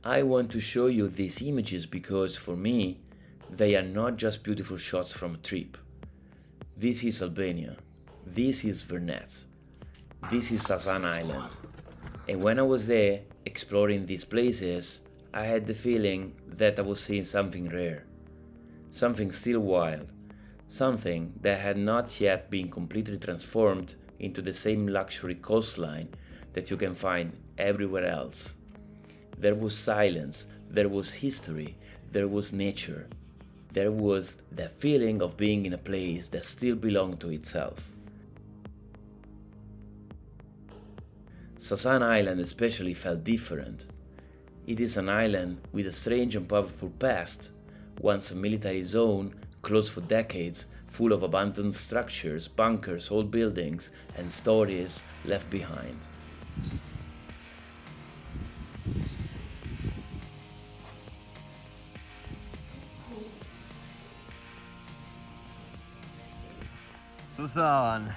I want to show you these images because for me, they are not just beautiful shots from a trip. This is Albania. This is Zvernec. This is Sazan Island. And when I was there, exploring these places, I had the feeling that I was seeing something rare. Something still wild. Something that had not yet been completely transformed into the same luxury coastline that you can find everywhere else. There was silence, there was history, there was nature. There was the feeling of being in a place that still belonged to itself. Sazan Island especially felt different. It is an island with a strange and powerful past, once a military zone, closed for decades, full of abandoned structures, bunkers, old buildings, and stories left behind. Sazan.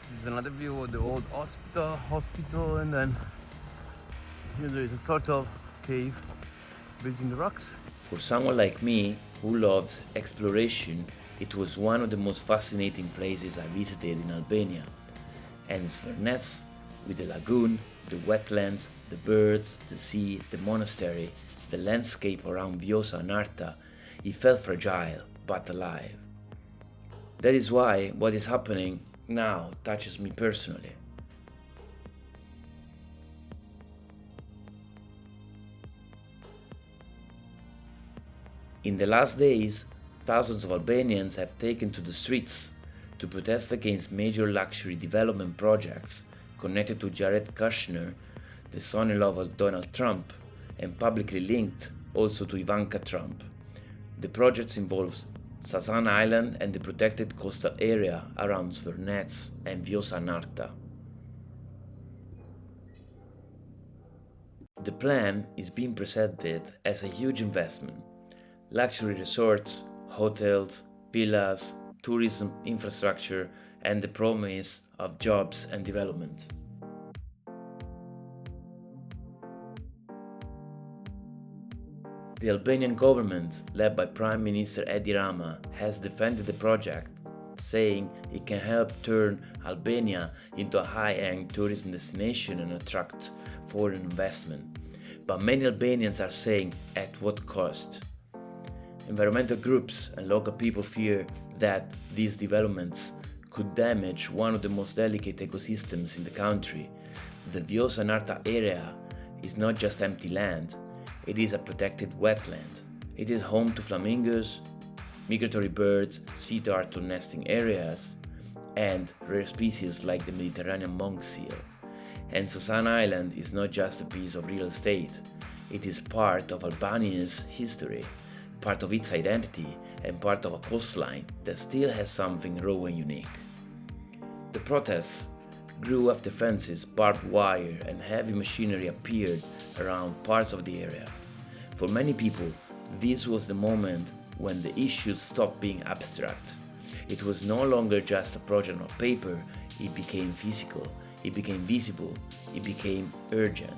This is another view of the old hospital, and then here there is a sort of cave built in the rocks. For someone like me, who loves exploration, it was one of the most fascinating places I visited in Albania. And Zvernec, with the lagoon, the wetlands, the birds, the sea, the monastery, the landscape around Vjosa-Narta, it felt fragile but alive. That is why what is happening now touches me personally. In the last days, thousands of Albanians have taken to the streets to protest against major luxury development projects connected to Jared Kushner, the son-in-law of Donald Trump, and publicly linked also to Ivanka Trump. The projects involve Sazan Island and the protected coastal area around Zvernec and Vjosa-Narta. The plan is being presented as a huge investment. Luxury resorts, hotels, villas, tourism infrastructure, and the promise of jobs and development. The Albanian government, led by Prime Minister Edi Rama, has defended the project, saying it can help turn Albania into a high-end tourism destination and attract foreign investment. But many Albanians are saying, at what cost? Environmental groups and local people fear that these developments could damage one of the most delicate ecosystems in the country. The Vjosa-Narta area is not just empty land, it is a protected wetland. It is home to flamingos, migratory birds, sea turtle nesting areas, and rare species like the Mediterranean monk seal. And Sazan Island is not just a piece of real estate, it is part of Albania's history, part of its identity, and part of a coastline that still has something raw and unique. The protests grew after fences, barbed wire, and heavy machinery appeared around parts of the area. For many people, this was the moment when the issues stopped being abstract. It was no longer just a project on paper, it became physical, it became visible, it became urgent.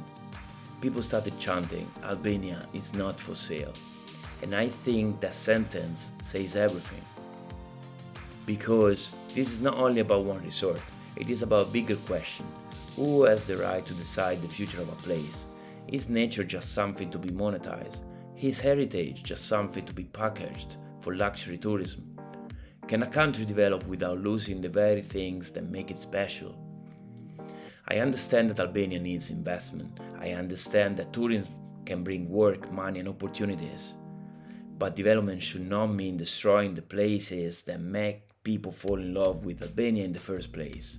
People started chanting, "Albania is not for sale." And I think that sentence says everything. Because this is not only about one resort, it is about a bigger question. Who has the right to decide the future of a place? Is nature just something to be monetized? Is heritage just something to be packaged for luxury tourism? Can a country develop without losing the very things that make it special? I understand that Albania needs investment. I understand that tourism can bring work, money, and opportunities. But development should not mean destroying the places that make people fall in love with Albania in the first place.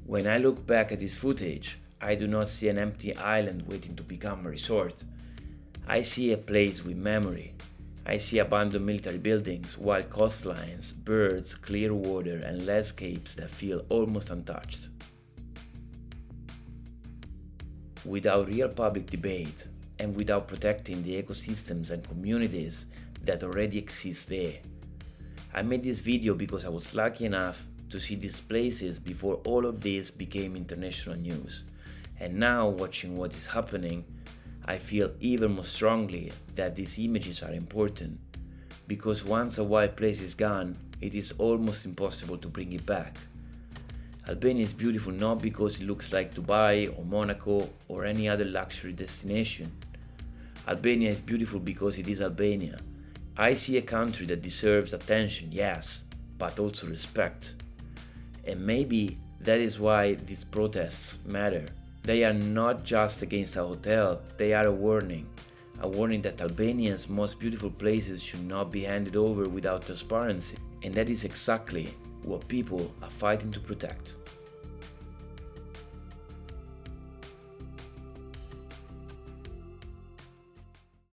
When I look back at this footage, I do not see an empty island waiting to become a resort. I see a place with memory. I see abandoned military buildings, wild coastlines, birds, clear water, and landscapes that feel almost untouched. Without real public debate, and without protecting the ecosystems and communities that already exist there. I made this video because I was lucky enough to see these places before all of this became international news. And now, watching what is happening, I feel even more strongly that these images are important, because once a wild place is gone, it is almost impossible to bring it back. Albania is beautiful not because it looks like Dubai or Monaco or any other luxury destination. Albania is beautiful because it is Albania. I see a country that deserves attention, yes, but also respect. And maybe that is why these protests matter. They are not just against a hotel, they are a warning that Albania's most beautiful places should not be handed over without transparency. And that is exactly what people are fighting to protect.